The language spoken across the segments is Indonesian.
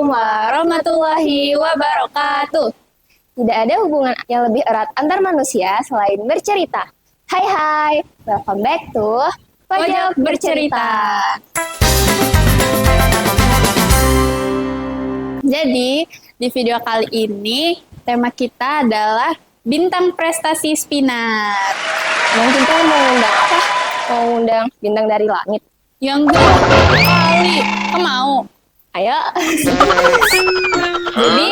Assalamualaikum warahmatullahi wabarakatuh. Tidak ada hubungan yang lebih erat antar manusia selain bercerita. Hai, welcome back to Pojok Bercerita. Jadi, di video kali ini, tema kita adalah bintang prestasi Spinar. Emang kita mau undang apa? Mau undang bintang dari langit? Ya enggak, kali. Kamu mau? Ayo. Jadi,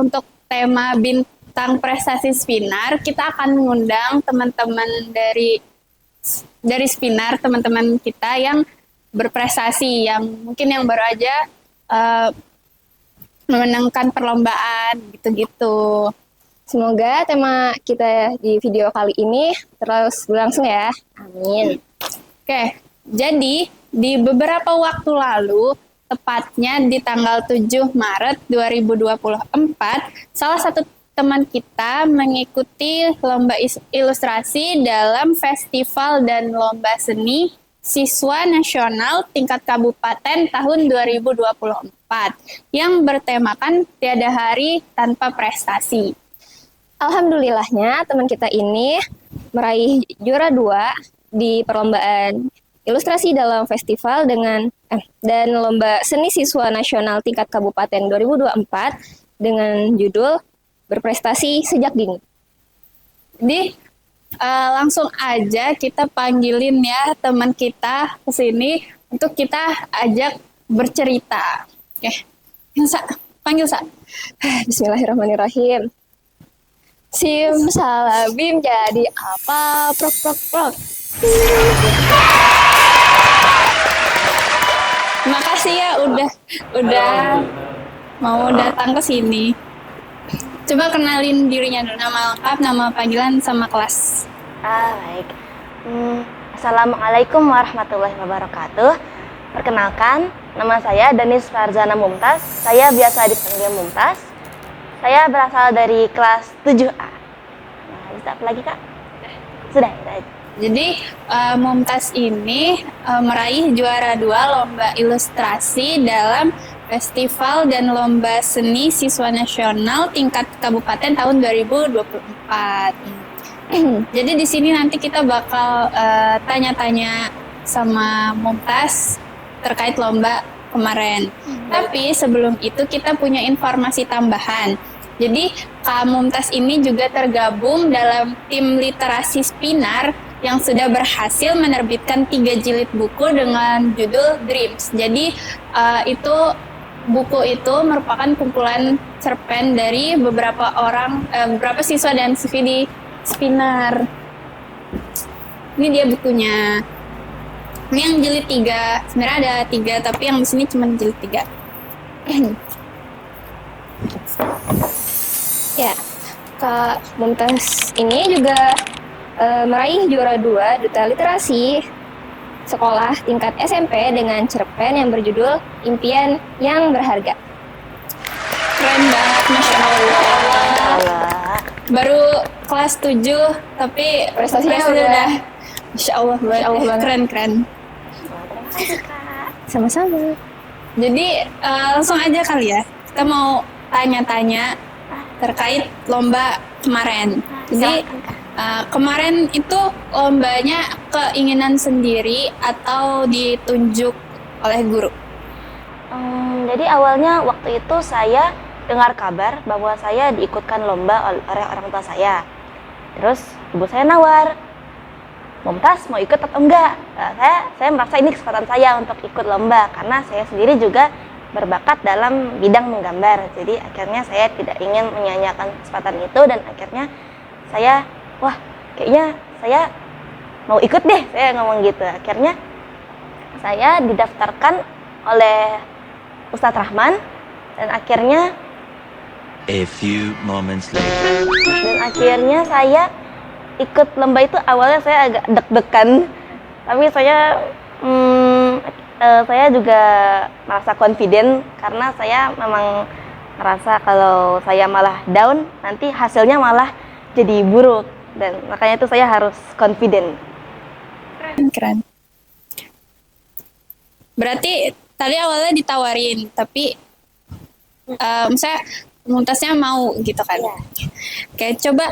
untuk tema bintang prestasi Spinar, kita akan mengundang teman-teman dari Spinar, teman-teman kita yang berprestasi, yang mungkin yang baru aja memenangkan perlombaan, gitu-gitu. Semoga tema kita di video kali ini terus berlangsung ya. Amin. Oke, jadi di beberapa waktu lalu, tepatnya di tanggal 7 Maret 2024, salah satu teman kita mengikuti lomba ilustrasi dalam festival dan lomba seni siswa nasional tingkat kabupaten tahun 2024 yang bertemakan Tiada Hari Tanpa Prestasi. Alhamdulillahnya teman kita ini meraih juara 2 di perlombaan ilustrasi dalam festival dan lomba seni siswa nasional tingkat kabupaten 2024 dengan judul Berprestasi Sejak Dini. Jadi langsung aja kita panggilin ya teman kita ke sini untuk kita ajak bercerita. Oke, panggil Sa. Bismillahirrahmanirrahim. Simsalabim jadi apa? Prok prok prok. Makasih ya udah mau datang ke sini. Coba kenalin dirinya dulu, nama lengkap, nama panggilan sama kelas. Baik. Assalamualaikum warahmatullahi wabarakatuh. Perkenalkan, nama saya Danis Farzana Mumtaz. Saya biasa dipanggil Mumtaz. Saya berasal dari kelas 7A. Nah, bisa apa lagi, Kak? Sudah. Jadi Mumtaz ini meraih juara 2 lomba ilustrasi dalam festival dan lomba seni siswa nasional tingkat kabupaten tahun 2024. Jadi di sini nanti kita bakal tanya-tanya sama Mumtaz terkait lomba kemarin. Tapi sebelum itu kita punya informasi tambahan. Jadi Kak Mumtaz ini juga tergabung dalam tim literasi Spinar yang sudah berhasil menerbitkan 3 jilid buku dengan judul Dreams. Jadi buku itu merupakan kumpulan cerpen dari beberapa siswa dan siswi di Spinar. Ini dia bukunya. Ini yang jilid 3. Sebenarnya ada 3, tapi yang di sini cuma jilid 3. Ya, Kak Mumtaz ini juga meraih juara 2 duta literasi sekolah tingkat SMP dengan cerpen yang berjudul Impian yang Berharga. Keren banget, Masya Allah. Baru kelas 7, tapi prestasinya udah Masya Allah banget. Keren. Sama-sama. Jadi langsung aja kali ya, kita mau tanya-tanya terkait lomba kemarin. Jadi kemarin itu lombanya keinginan sendiri atau ditunjuk oleh guru? Jadi awalnya waktu itu saya dengar kabar bahwa saya diikutkan lomba oleh orang tua saya. Terus ibu saya nawar, Mumtaz mau ikut atau enggak? Saya merasa ini kesempatan saya untuk ikut lomba karena saya sendiri juga berbakat dalam bidang menggambar. Jadi akhirnya saya tidak ingin menyanyiakan kesempatan itu dan akhirnya saya kayaknya saya mau ikut deh, saya ngomong gitu. Akhirnya saya didaftarkan oleh Ustadz Rahman dan akhirnya A few moments later. Dan akhirnya saya ikut lomba itu. Awalnya saya agak deg-degan, tapi saya juga merasa confident karena saya memang merasa kalau saya malah down, nanti hasilnya malah jadi buruk. Dan makanya itu saya harus confident. Keren. Berarti tadi awalnya ditawarin, tapi Misalnya Mumtaznya mau gitu kan. Oke, coba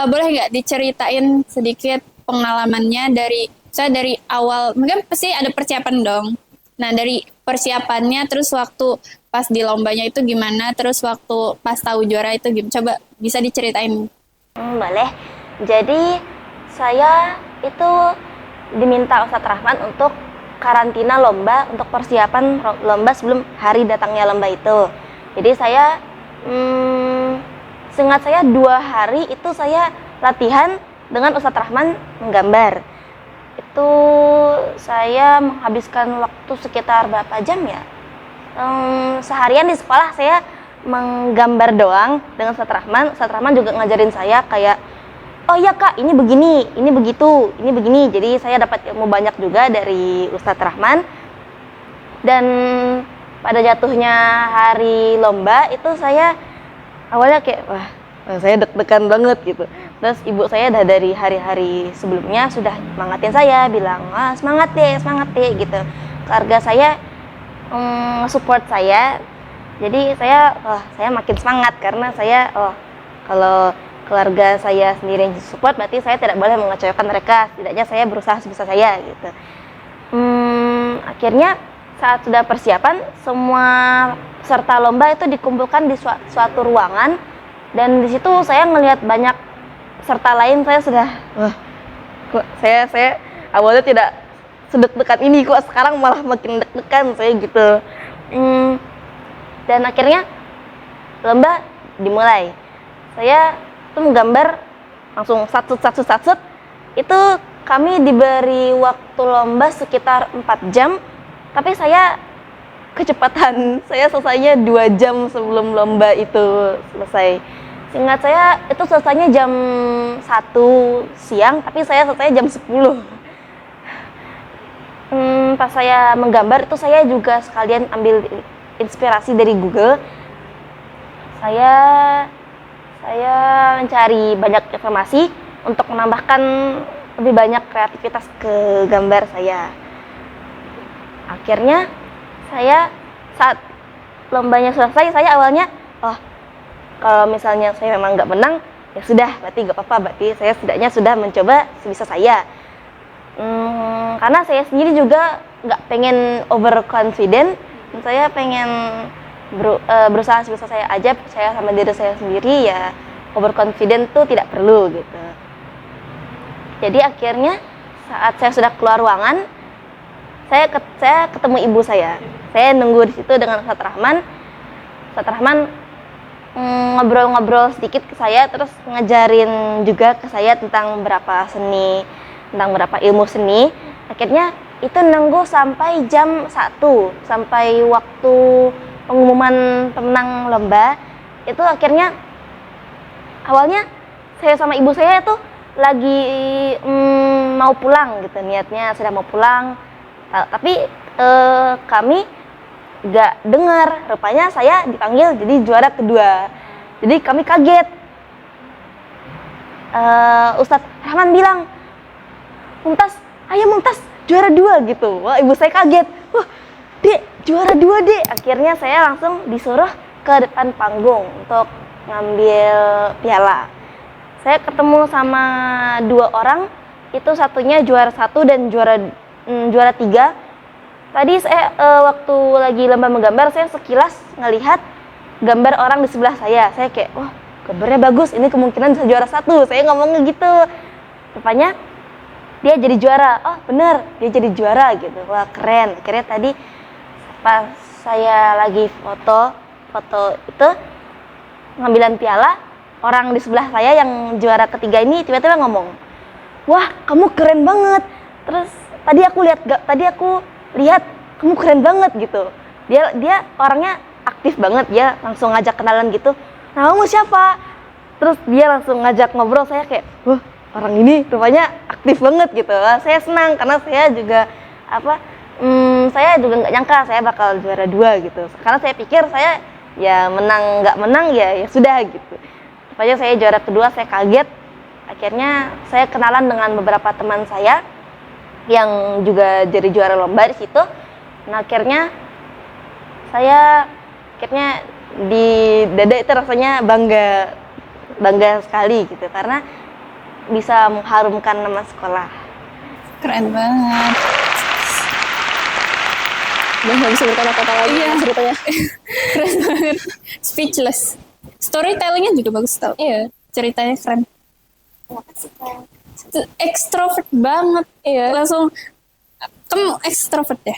boleh nggak diceritain sedikit pengalamannya dari awal, mungkin pasti ada persiapan dong. Nah, dari persiapannya, terus waktu pas di lombanya itu gimana, terus waktu pas tahu juara itu gimana, coba bisa diceritain. Boleh. Jadi saya itu diminta Ustadz Rahman untuk karantina lomba untuk persiapan lomba sebelum hari datangnya lomba itu. Jadi saya, seingat saya 2 hari itu saya latihan dengan Ustadz Rahman menggambar. Itu saya menghabiskan waktu sekitar berapa jam ya? Seharian di sekolah saya menggambar doang dengan Ustadz Rahman. Ustadz Rahman juga ngajarin saya kayak, oh iya kak, ini begini, ini begitu, ini begini. Jadi saya dapat ilmu banyak juga dari Ustadz Rahman. Dan pada jatuhnya hari lomba itu saya awalnya kayak, wah saya deg-degan banget gitu. Terus ibu saya udah dari hari-hari sebelumnya sudah semangatin saya, bilang, semangat deh gitu. Keluarga saya support saya. Jadi saya makin semangat karena saya, kalau keluarga saya sendiri yang support, berarti saya tidak boleh mengecewakan mereka. Setidaknya saya berusaha sebisa saya gitu. Akhirnya saat sudah persiapan, semua peserta lomba itu dikumpulkan di suatu ruangan, dan di situ saya ngelihat banyak peserta lain. Saya sudah, kok saya awalnya tidak sedek-dekan ini, kok sekarang malah makin deg-degan saya gitu. Dan akhirnya lomba dimulai. Saya tuh menggambar langsung satu. Itu kami diberi waktu lomba sekitar 4 jam, tapi saya kecepatan. Saya selesainya 2 jam sebelum lomba itu selesai. Seingat saya itu selesainya jam 1 siang, tapi saya selesai jam 10. Pas saya menggambar itu saya juga sekalian ambil inspirasi dari Google. Saya mencari banyak informasi untuk menambahkan lebih banyak kreativitas ke gambar saya. Akhirnya saya saat lombanya selesai, saya awalnya, kalau misalnya saya memang nggak menang, ya sudah, berarti nggak apa-apa, berarti saya setidaknya sudah mencoba sebisa saya. Karena saya sendiri juga nggak pengen overconfident, saya pengen berusaha sebisa saya aja, percaya sama diri saya sendiri, ya overconfident tuh tidak perlu gitu. Jadi akhirnya saat saya sudah keluar ruangan, saya ketemu ibu saya. Saya nunggu di situ dengan Ustadz Rahman. Ustadz Rahman ngobrol-ngobrol sedikit ke saya, terus ngajarin juga ke saya tentang beberapa seni, tentang beberapa ilmu seni. Akhirnya itu nunggu sampai jam 1, sampai waktu pengumuman pemenang lomba. Itu akhirnya awalnya saya sama ibu saya tuh lagi mau pulang gitu, niatnya sudah mau pulang, tapi kami gak dengar, rupanya saya dipanggil jadi juara kedua. Jadi kami kaget. Ustadz Rahman bilang, Mumtaz, ayo Mumtaz juara 2 gitu. Wah, ibu saya kaget. Wah, Dek, juara 2 Dek. Akhirnya saya langsung disuruh ke depan panggung untuk ngambil piala. Saya ketemu sama 2 orang, itu satunya juara 1 dan juara 3. Tadi saya waktu lagi lomba menggambar, saya sekilas ngelihat gambar orang di sebelah saya. Saya kayak, wah, gambarnya bagus, ini kemungkinan bisa juara 1. Saya ngomongnya gitu. Rupanya dia jadi juara. Oh bener, dia jadi juara gitu. Wah keren. Akhirnya tadi pas saya lagi foto itu ngambilan piala, orang di sebelah saya yang juara ketiga ini tiba-tiba ngomong, wah kamu keren banget. Terus tadi aku lihat kamu keren banget gitu. Dia orangnya aktif banget, dia langsung ngajak kenalan gitu. Nah kamu siapa? Terus dia langsung ngajak ngobrol. Saya kayak, wah orang ini rupanya aktif banget gitu. Saya senang karena saya juga saya juga nggak nyangka saya bakal juara 2 gitu. Karena saya pikir saya ya menang nggak menang ya sudah gitu. Rupanya saya juara kedua, saya kaget. Akhirnya saya kenalan dengan beberapa teman saya yang juga jadi juara lomba di situ. Nah akhirnya saya di dada itu rasanya bangga sekali gitu, karena bisa mengharumkan nama sekolah. Keren banget. Udah nggak bisa berkata-kata lagi Iya. ceritanya. Keren banget. Speechless. Storytellingnya juga bagus tau. Iya. Ceritanya keren. Extrovert banget. Iya. Langsung, kamu extrovert ya?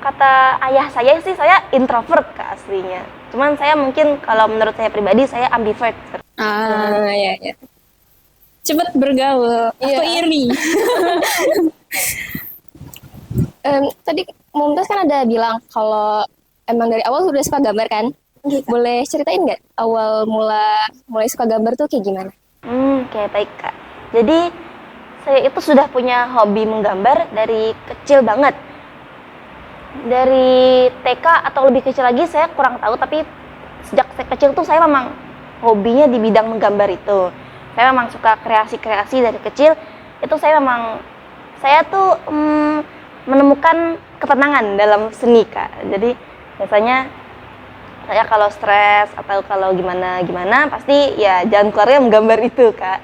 Kata ayah saya sih saya introvert Kak aslinya. Cuman saya mungkin kalau menurut saya pribadi saya ambivert. Iya, iya. Cepet bergaul. Iya. Aku iri. Tadi Mumtaz kan ada bilang kalau emang dari awal sudah suka gambar kan? Boleh ceritain nggak awal mulai suka gambar tuh kayak gimana? Oke, baik Kak. Jadi saya itu sudah punya hobi menggambar dari kecil banget. Dari TK atau lebih kecil lagi saya kurang tahu, tapi sejak saya kecil tuh saya memang hobinya di bidang menggambar itu. Saya memang suka kreasi-kreasi dari kecil. Itu saya tuh menemukan ketenangan dalam seni Kak. Jadi biasanya saya kalau stres atau kalau gimana pasti ya jalan keluarnya menggambar itu Kak.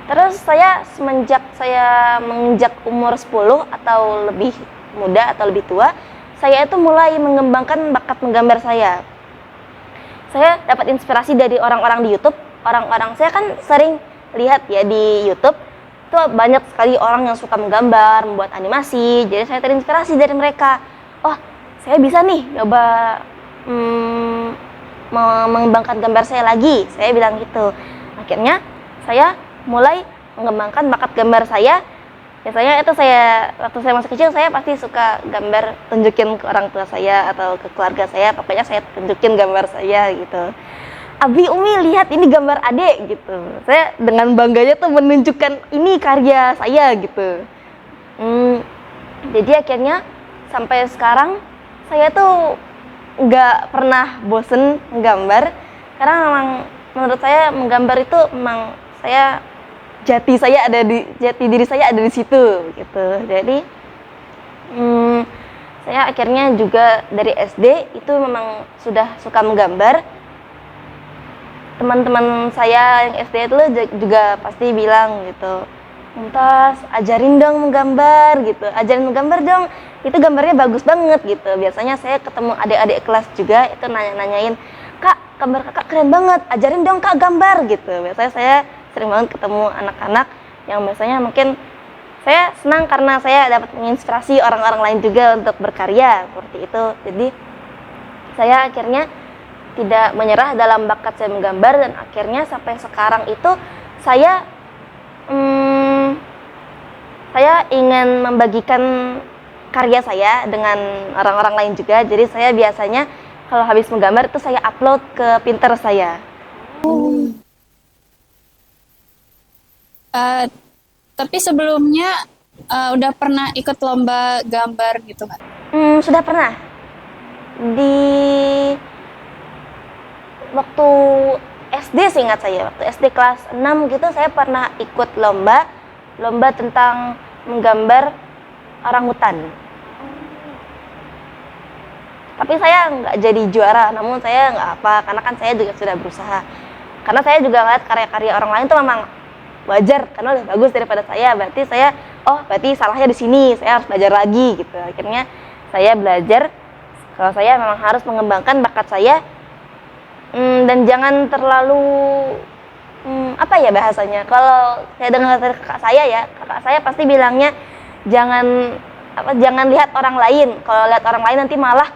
Terus saya semenjak saya menginjak umur 10 atau lebih muda atau lebih tua, saya itu mulai mengembangkan bakat menggambar saya. Saya dapat inspirasi dari orang-orang di YouTube. Orang-orang saya kan sering lihat ya di YouTube itu banyak sekali orang yang suka menggambar, membuat animasi. Jadi saya terinspirasi dari mereka. Oh, saya bisa nih coba mengembangkan gambar saya lagi. Saya bilang gitu. Akhirnya saya mulai mengembangkan bakat gambar saya. Biasanya itu waktu saya masih kecil saya pasti suka gambar, tunjukin ke orang tua saya atau ke keluarga saya. Pokoknya saya tunjukin gambar saya gitu. Abi, Umi, lihat ini gambar adek gitu. Saya dengan bangganya tuh menunjukkan ini karya saya gitu. Jadi akhirnya sampai sekarang saya tuh nggak pernah bosen menggambar, karena memang menurut saya menggambar itu memang jati diri saya ada di situ gitu. Jadi saya akhirnya juga dari SD itu memang sudah suka menggambar. Teman-teman saya yang SD itu juga pasti bilang gitu, Mumtaz, ajarin dong menggambar gitu, ajarin menggambar dong, itu gambarnya bagus banget gitu. Biasanya saya ketemu adik-adik kelas juga itu nanyain, Kak, gambar kakak keren banget, ajarin dong Kak gambar gitu. Biasanya saya sering banget ketemu anak-anak yang biasanya mungkin saya senang karena saya dapat menginspirasi orang-orang lain juga untuk berkarya seperti itu. Jadi saya akhirnya tidak menyerah dalam bakat saya menggambar, dan akhirnya sampai sekarang itu saya ingin membagikan karya saya dengan orang-orang lain juga. Jadi saya biasanya kalau habis menggambar itu saya upload ke Pinterest saya. Tapi sebelumnya udah pernah ikut lomba gambar gitu kan? Sudah pernah. Di waktu SD seingat saya, waktu SD kelas 6 gitu saya pernah ikut lomba tentang menggambar orangutan. Tapi saya nggak jadi juara, namun saya nggak apa, karena kan saya juga sudah berusaha. Karena saya juga ngeliat karya-karya orang lain tuh memang wajar, karena lebih bagus daripada saya. Berarti salahnya di sini, saya harus belajar lagi gitu. Akhirnya saya belajar kalau saya memang harus mengembangkan bakat saya. Dan jangan terlalu apa ya bahasanya, kalau saya dengar dari kakak saya pasti bilangnya jangan lihat orang lain. Kalau lihat orang lain nanti malah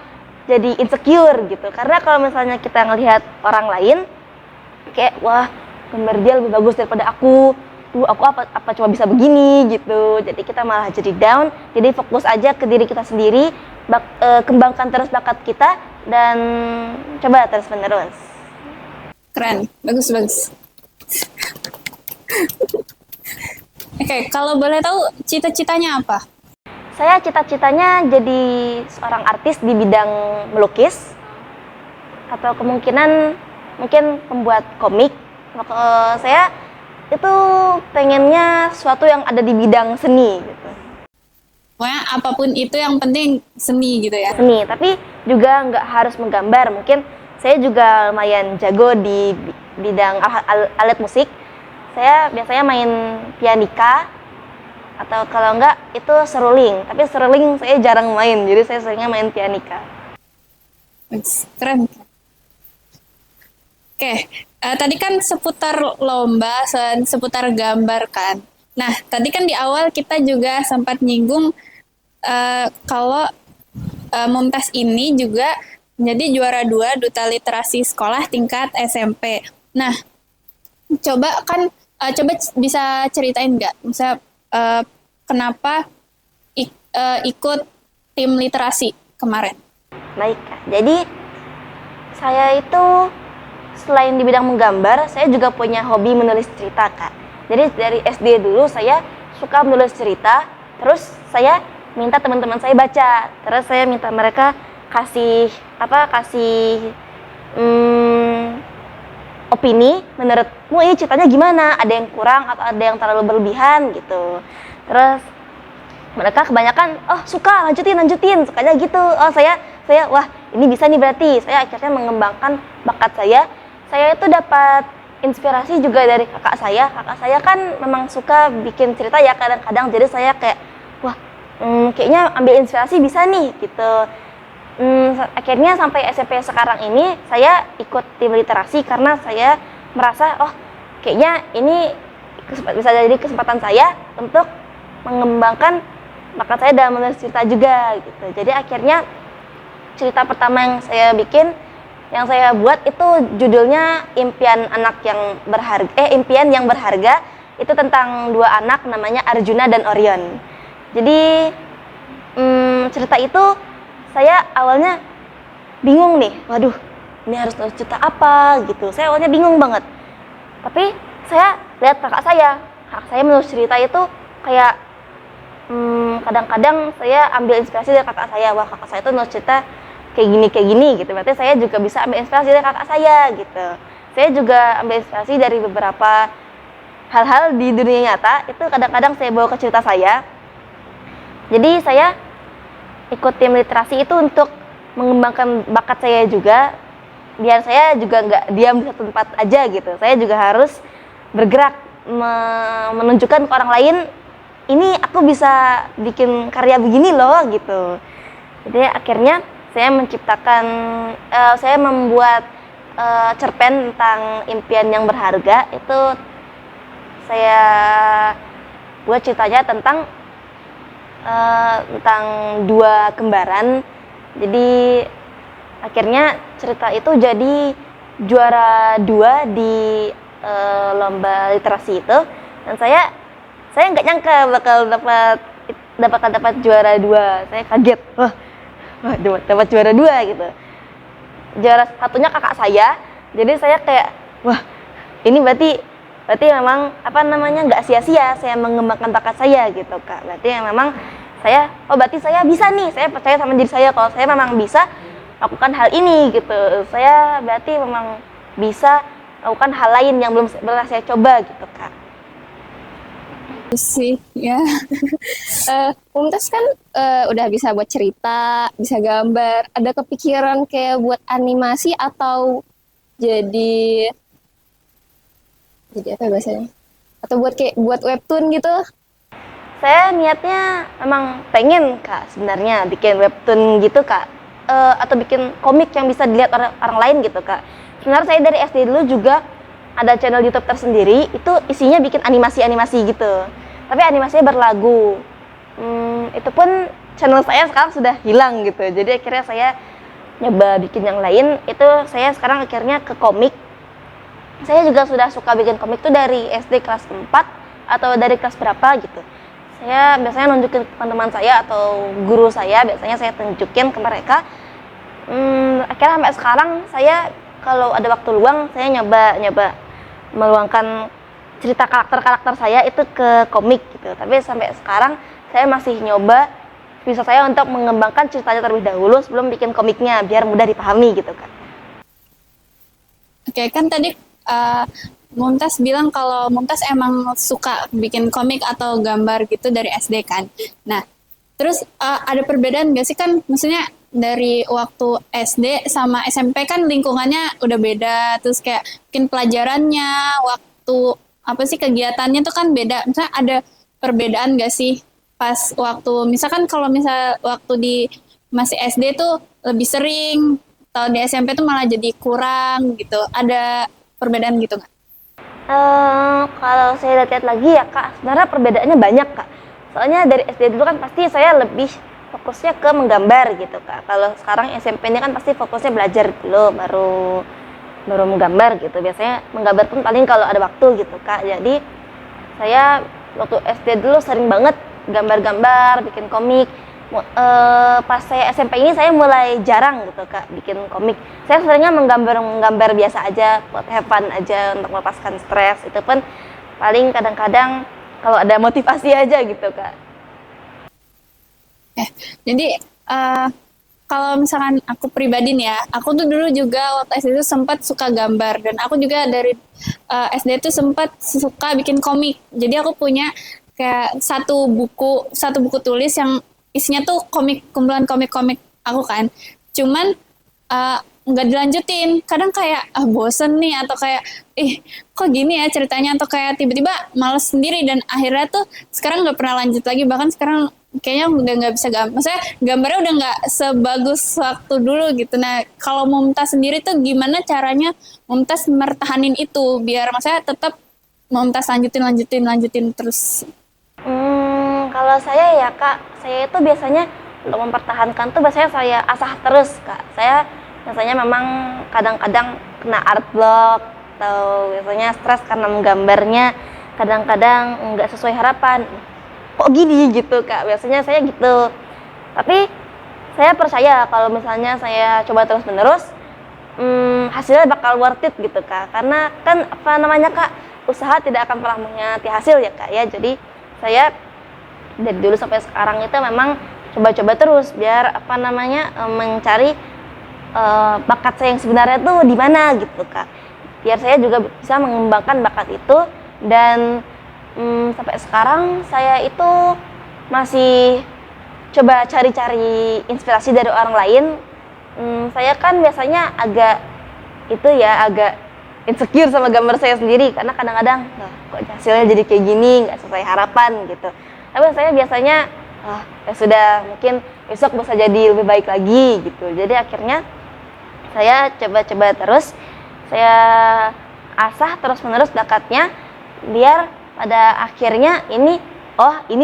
jadi insecure gitu. Karena kalau misalnya kita ngelihat orang lain kayak, wah gambar dia lebih bagus daripada aku apa cuma bisa begini gitu, jadi kita malah jadi down. Jadi fokus aja ke diri kita sendiri, kembangkan terus bakat kita dan coba terus menerus. Keren, bagus. Oke, kalau boleh tahu cita-citanya apa? Saya cita-citanya jadi seorang artis di bidang melukis, atau kemungkinan mungkin pembuat komik. Saya itu pengennya sesuatu yang ada di bidang seni gitu. Pokoknya apapun itu yang penting seni gitu ya. Seni, tapi juga nggak harus menggambar. Mungkin saya juga lumayan jago di bidang alat musik. Saya biasanya main pianika, atau kalau enggak itu seruling. Tapi seruling saya jarang main, jadi saya seringnya main pianika. Keren. Oke, tadi kan seputar lomba, seputar gambar kan. Nah, tadi kan di awal kita juga sempat nyinggung kalau Mumtaz ini juga menjadi juara 2 Duta Literasi Sekolah tingkat SMP. Nah, coba bisa ceritain nggak, misalnya kenapa ikut tim literasi kemarin? Baik, Kak. Jadi saya itu selain di bidang menggambar, saya juga punya hobi menulis cerita, Kak. Jadi dari SD dulu saya suka menulis cerita, terus saya minta teman-teman saya baca, terus saya minta mereka kasih opini, menurutmu ini ceritanya gimana, ada yang kurang atau ada yang terlalu berlebihan gitu. Terus mereka kebanyakan suka, lanjutin, sukanya gitu. Saya wah ini bisa nih, berarti saya akhirnya mengembangkan bakat saya itu dapat inspirasi juga dari kakak saya kan memang suka bikin cerita ya kadang-kadang, jadi saya kayak wah kayaknya ambil inspirasi bisa nih gitu. Akhirnya sampai SMP sekarang ini saya ikut tim literasi karena saya merasa kayaknya ini bisa jadi kesempatan saya untuk mengembangkan bakat saya dalam menulis cerita juga gitu. Jadi akhirnya cerita pertama yang saya bikin, yang saya buat itu judulnya Impian yang Berharga. Itu tentang 2 anak namanya Arjuna dan Orion. Jadi cerita itu saya awalnya bingung nih, waduh ini harus nulis cerita apa gitu. Saya awalnya bingung banget. Tapi saya lihat kakak saya menulis cerita itu kayak kadang-kadang saya ambil inspirasi dari kakak saya. Wah, kakak saya itu nulis cerita kayak gini gitu. Berarti saya juga bisa ambil inspirasi dari kakak saya gitu. Saya juga ambil inspirasi dari beberapa hal-hal di dunia nyata. Itu kadang-kadang saya bawa ke cerita saya. Jadi saya ikut tim literasi itu untuk mengembangkan bakat saya juga, biar saya juga nggak diam di satu tempat aja gitu. Saya juga harus bergerak, menunjukkan ke orang lain, ini aku bisa bikin karya begini loh gitu. Jadi akhirnya saya membuat cerpen tentang impian yang berharga. Itu saya buat ceritanya tentang 2 kembaran. Jadi akhirnya cerita itu jadi juara 2 di lomba literasi itu, dan saya nggak nyangka bakal dapat juara 2. Saya kaget, wah dapat juara 2 gitu. Juara satunya kakak saya. Jadi saya kayak wah ini berarti memang nggak sia-sia saya mengembangkan bakat saya gitu, Kak. Berarti memang berarti saya bisa nih. Saya percaya sama diri saya kalau saya memang bisa lakukan hal ini gitu. Saya berarti memang bisa lakukan hal lain yang belum pernah saya coba gitu, Kak. Sih ya. Mumtaz kan udah bisa buat cerita, bisa gambar. Ada kepikiran kayak buat animasi atau jadi apa bahasanya? Atau buat webtoon gitu? Saya niatnya memang pengen, Kak, sebenarnya bikin webtoon gitu, Kak. Atau bikin komik yang bisa dilihat orang lain gitu, Kak. Sebenarnya saya dari SD dulu juga ada channel YouTube tersendiri, itu isinya bikin animasi-animasi gitu. Tapi animasinya berlagu. Itu pun channel saya sekarang sudah hilang gitu. Jadi akhirnya saya nyoba bikin yang lain. Itu saya sekarang akhirnya ke komik. Saya juga sudah suka bikin komik tuh dari SD kelas 4 atau dari kelas berapa gitu. Saya biasanya nunjukin ke teman-teman saya atau guru saya, biasanya saya tunjukin ke mereka. Akhirnya sampai sekarang saya kalau ada waktu luang, saya nyoba meluangkan cerita karakter saya itu ke komik gitu. Tapi sampai sekarang saya masih nyoba bisa saya untuk mengembangkan ceritanya terlebih dahulu sebelum bikin komiknya biar mudah dipahami gitu, Kak. Oke, kan tadi Mumtaz bilang kalau Mumtaz emang suka bikin komik atau gambar gitu dari SD kan. Nah, Terus ada perbedaan nggak sih, kan maksudnya dari waktu SD sama SMP kan lingkungannya udah beda, terus kayak mungkin pelajarannya, waktu apa sih kegiatannya tuh kan beda. Misalnya ada perbedaan nggak sih pas waktu misalkan kalau misal waktu di masih SD tuh lebih sering, atau di SMP tuh malah jadi kurang gitu. Ada perbedaan gitu nggak? Kalau saya lihat lagi ya Kak, sebenarnya perbedaannya banyak Kak. Soalnya dari SD dulu kan pasti saya lebih fokusnya ke menggambar gitu Kak. Kalau sekarang SMP-nya kan pasti fokusnya belajar dulu, baru menggambar gitu. Biasanya menggambar pun paling kalau ada waktu gitu Kak. Jadi saya waktu SD dulu sering banget gambar-gambar, bikin komik. Pas saya SMP ini saya mulai jarang gitu Kak bikin komik. Saya seringnya menggambar biasa aja, buat have fun aja, untuk melepaskan stres. Itu pun paling kadang-kadang kalau ada motivasi aja gitu Kak. Jadi kalau misalkan aku pribadi nih ya, aku tuh dulu juga waktu SD itu sempat suka gambar, dan aku juga dari SD itu sempat suka bikin komik. Jadi aku punya kayak satu buku tulis yang isinya tuh kumpulan komik-komik aku kan. Cuman eh, nggak dilanjutin. Kadang kayak bosen nih, atau kayak kok gini ya ceritanya, atau kayak tiba-tiba males sendiri, dan akhirnya tuh sekarang nggak pernah lanjut lagi. Bahkan sekarang kayaknya udah nggak bisa maksudnya gambarnya udah nggak sebagus waktu dulu gitu. Nah, kalau Mumtaz sendiri tuh gimana caranya Mumtaz mertahanin itu biar maksudnya tetap Mumtaz lanjutin terus? Kalau saya ya Kak, saya itu biasanya untuk mempertahankan tuh biasanya saya asah terus Kak. Saya biasanya memang kadang-kadang kena art block, atau biasanya stres karena menggambarnya kadang-kadang nggak sesuai harapan. Kok gini gitu Kak, biasanya saya gitu. Tapi saya percaya kalau misalnya saya coba terus-menerus, hasilnya bakal worth it gitu Kak. Karena kan apa namanya Kak, usaha tidak akan pernah mengkhianati hasil ya Kak ya. Jadi saya dari dulu sampai sekarang itu memang coba-coba terus biar apa namanya mencari bakat saya yang sebenarnya tuh di mana gitu Kak. Biar saya juga bisa mengembangkan bakat itu, dan sampai sekarang saya itu masih coba cari-cari inspirasi dari orang lain. Saya kan biasanya agak insecure sama gambar saya sendiri, karena kadang-kadang kok hasilnya jadi kayak gini, nggak sesuai harapan gitu. Tapi saya biasanya ya sudah, mungkin besok bisa jadi lebih baik lagi gitu. Jadi akhirnya saya coba-coba terus, saya asah terus-menerus bakatnya, biar pada akhirnya ini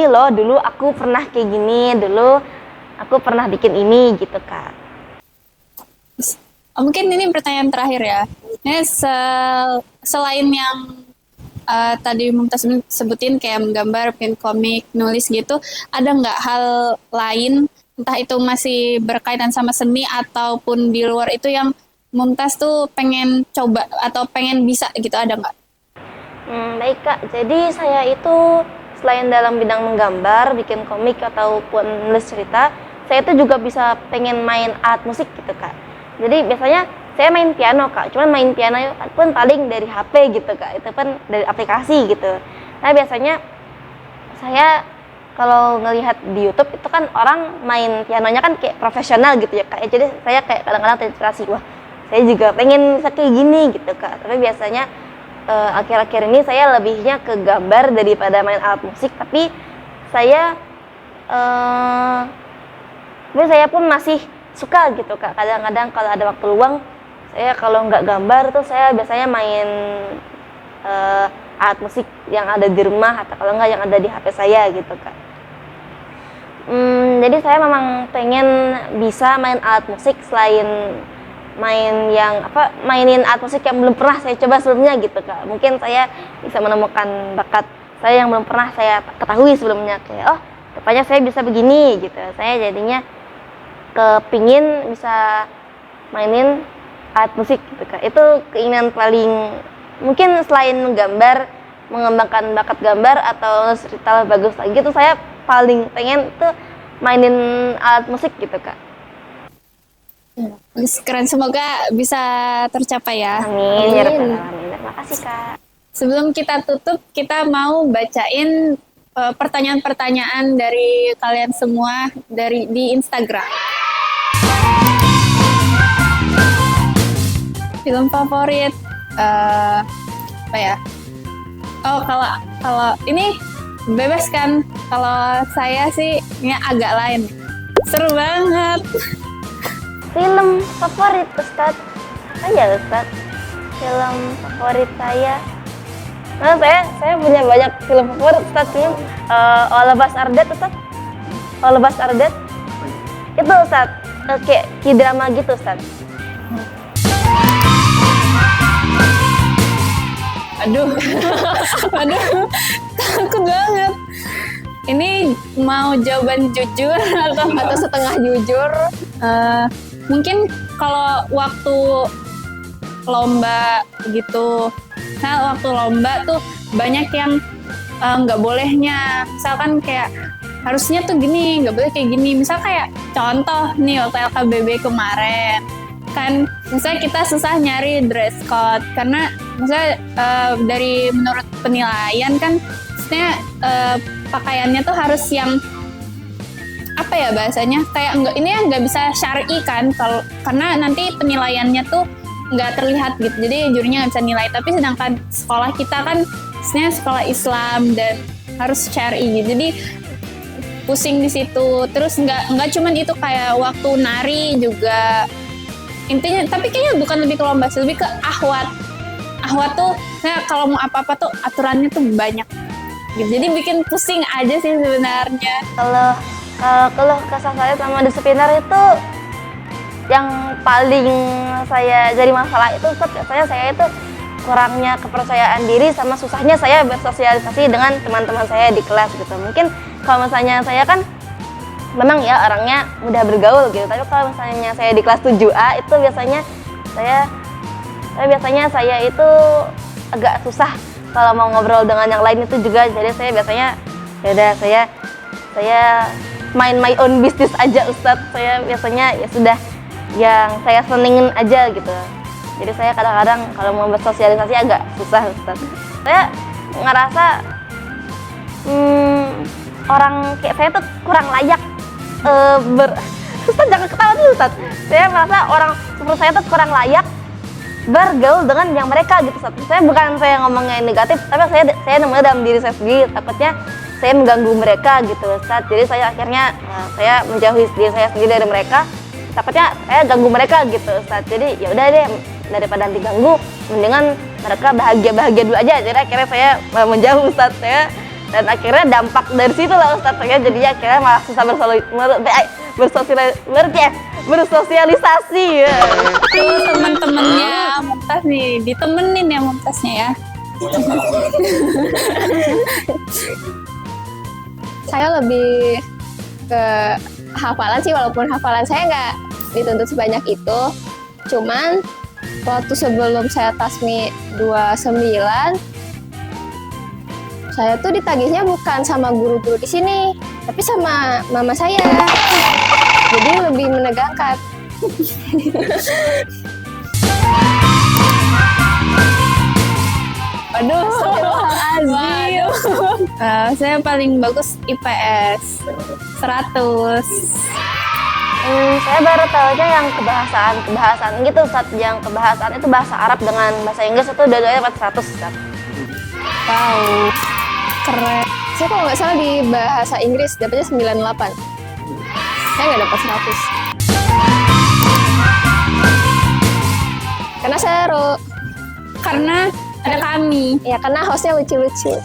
loh dulu aku pernah kayak gini, dulu aku pernah bikin ini gitu Kak. Mungkin ini pertanyaan terakhir ya. Ini selain yang tadi Mumtaz sebutin kayak menggambar, bikin komik, nulis gitu, ada nggak hal lain, entah itu masih berkaitan sama seni ataupun di luar itu, yang Mumtaz tuh pengen coba atau pengen bisa gitu, ada nggak? Baik Kak, jadi saya itu selain dalam bidang menggambar, bikin komik ataupun nulis cerita, saya itu juga bisa pengen main alat musik gitu Kak. Jadi biasanya saya main piano Kak, cuman main piano pun paling dari HP gitu Kak, itu pun dari aplikasi gitu. Nah biasanya saya kalau ngelihat di YouTube itu kan orang main pianonya kan kayak profesional gitu ya Kak. Jadi saya kayak kadang-kadang terinspirasi, wah saya juga pengen bisa kayak gini gitu Kak. Tapi biasanya akhir-akhir ini saya lebihnya ke gambar daripada main alat musik. Tapi saya pun masih suka gitu Kak. Kadang-kadang kalau ada waktu luang, saya kalau nggak gambar tuh saya biasanya main alat musik yang ada di rumah, atau kalau nggak yang ada di HP saya gitu Kak. Jadi saya memang pengen bisa main alat musik selain mainin alat musik yang belum pernah saya coba sebelumnya gitu Kak. Mungkin saya bisa menemukan bakat saya yang belum pernah saya ketahui sebelumnya, kayak rupanya saya bisa begini gitu. Saya jadinya kepingin bisa mainin alat musik gitu Kak. Itu keinginan paling, mungkin selain menggambar, mengembangkan bakat gambar atau cerita bagus lagi, itu saya paling pengen tuh mainin alat musik gitu Kak. Keren, semoga bisa tercapai ya. Amin. Ya Rabbal Alamin. Terima kasih Kak. Sebelum kita tutup, kita mau bacain pertanyaan-pertanyaan dari kalian semua di Instagram. Film favorit apa ya? Oh, kalau ini bebas kan? Kalau saya sih ini agak lain. Seru banget. Film favorit Ustadz? Aja Ustadz. Film favorit saya. Nah, saya punya banyak film favorit Ustadz. Cuma All of Us Are Dead Ustadz. All of Us Are Dead. Itu Ustadz. Kayak K-drama gitu Ustadz. Aduh, takut banget. Ini mau jawaban jujur atau setengah jujur? Mungkin kalau waktu lomba gitu, nah waktu lomba tuh banyak yang nggak bolehnya. Misalkan kayak harusnya tuh gini, nggak boleh kayak gini. Misal kayak contoh nih waktu LKBB kemarin. Kan misalnya kita susah nyari dress code karena misalnya dari menurut penilaian kan maksudnya pakaiannya tuh harus yang apa ya bahasanya kayak nggak bisa syar'i kan kalau karena nanti penilaiannya tuh nggak terlihat gitu, jadi jurinya nggak bisa nilai. Tapi sedangkan sekolah kita kan maksudnya sekolah Islam dan harus syar'i gitu, jadi pusing di situ. Terus nggak cuman itu, kayak waktu nari juga intinya, tapi kayaknya bukan lebih ke lomba sih, lebih ke ahwat tuh nah kalau mau apa-apa tuh aturannya tuh banyak gitu. Jadi bikin pusing aja sih sebenarnya. Kalau kesah saya sama disipliner itu yang paling saya jadi masalah itu biasanya saya itu kurangnya kepercayaan diri sama susahnya saya bersosialisasi dengan teman-teman saya di kelas gitu. Mungkin kalau misalnya saya kan memang ya orangnya mudah bergaul gitu, tapi kalau misalnya saya di kelas 7A itu biasanya saya itu agak susah kalau mau ngobrol dengan yang lain itu juga. Jadi saya biasanya yaudah saya main my own business aja Ustadz. Saya biasanya ya sudah yang saya senengin aja gitu. Jadi saya kadang-kadang kalau mau bersosialisasi agak susah Ustadz. Saya ngerasa orang kayak saya tuh kurang layak Ustadz jangan ketawa dulu Ustadz. Saya merasa orang seperti saya tuh kurang layak bergaul dengan yang mereka gitu Ustadz. Saya ngomongnya negatif, tapi saya nemunya dalam diri saya sendiri, takutnya saya mengganggu mereka gitu Ustadz. Jadi saya akhirnya saya menjauhi diri saya sendiri dari mereka, takutnya saya ganggu mereka gitu Ustadz. Jadi ya udah deh, daripada nanti ganggu, mendingan mereka bahagia dulu aja. Jadi akhirnya saya menjauh Ustadz saya. Dan akhirnya dampak dari situ lah Ustadz, saya jadinya akhirnya malah susah bersosialisasi ya. Tuh teman-temannya Mumtaz nih, ditemenin ya Mumtaznya ya. Saya lebih ke hafalan sih, walaupun hafalan saya nggak dituntut sebanyak itu. Cuman waktu sebelum saya tasmi 29, saya tuh ditagihnya bukan sama guru-guru di sini, tapi sama mama saya. Jadi lebih menegangkan. Waduh. Saya paling bagus IPS 100. Saya baru tahunya yang kebahasaan gitu Ustadz. Yang kebahasaan itu bahasa Arab dengan bahasa Inggris itu dua-duanya dapat 100 Ustadz. Wow, keren. Saya kalau nggak salah di bahasa Inggris dapatnya 98. Saya nggak dapat 100. Karena seru. Karena ada kami. Ya karena hostnya lucu-lucu.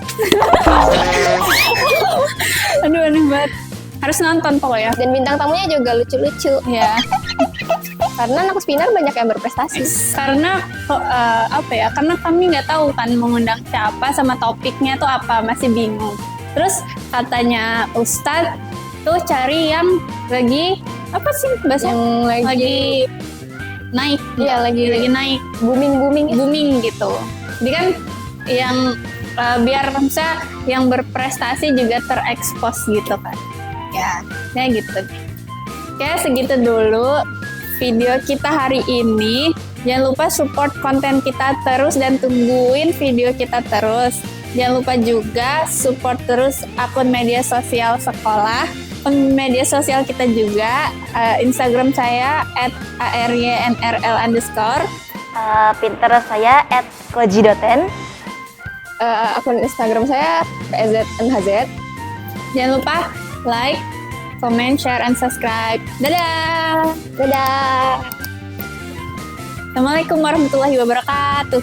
Aduh, aneh banget. Harus nonton pokoknya. Dan bintang tamunya juga lucu-lucu. Ya. Karena anak Spinar banyak yang berprestasi. Karena karena kami nggak tahu kan mengundang siapa sama topiknya tuh apa, masih bingung. Terus katanya Ustadz tuh cari yang lagi apa sih bahasa Yang lagi naik. Iya, lagi naik, booming gitu. Jadi kan yang biar misalnya yang berprestasi juga terekspos gitu kan. Ya gitu. Kayak segitu dulu video kita hari ini. Jangan lupa support konten kita terus dan tungguin video kita terus. Jangan lupa juga support terus akun media sosial sekolah. Akun media sosial kita juga, Instagram saya @arynrl_. Pinterest saya @koji.ten. Akun Instagram saya pznhz. Jangan lupa like, comment, share, and subscribe. Dadah! Dadah. Assalamualaikum warahmatullahi wabarakatuh.